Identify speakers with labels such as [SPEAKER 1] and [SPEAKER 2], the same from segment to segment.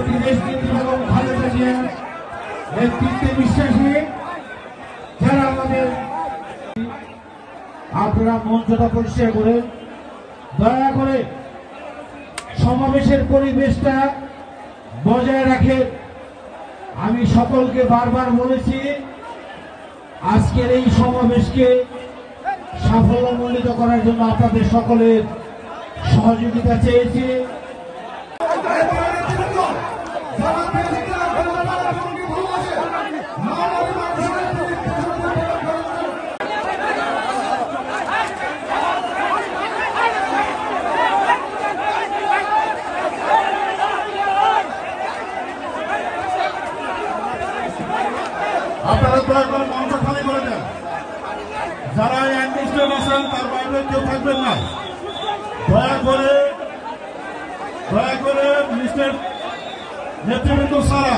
[SPEAKER 1] দেশনীতি এবং খালেদা জিয়ার নেতৃত্বে বিশ্বাসী যারা আমাদের, আপনারা মঞ্চটা পরিষ্কার করে দয়া করে সমাবেশের পরিবেশটা বজায় রাখে। আমি সকলকে বারবার বলেছি আজকের এই সমাবেশকে সাফল্যমণ্ডিত করার জন্য আপনাদের সকলের সহযোগিতা চেয়েছি।
[SPEAKER 2] আপনারা দয়া করে মঞ্চ খালি করে দেন। যারা অ্যাডমিনিস্ট্রেটর আছেন তার বাইরে কেউ থাকবেন না। দয়া করে মিনিস্টার নেতৃবৃন্দ ছাড়া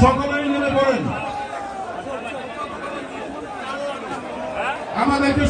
[SPEAKER 2] সকলেই নেমে পড়েন। আমাদেরকে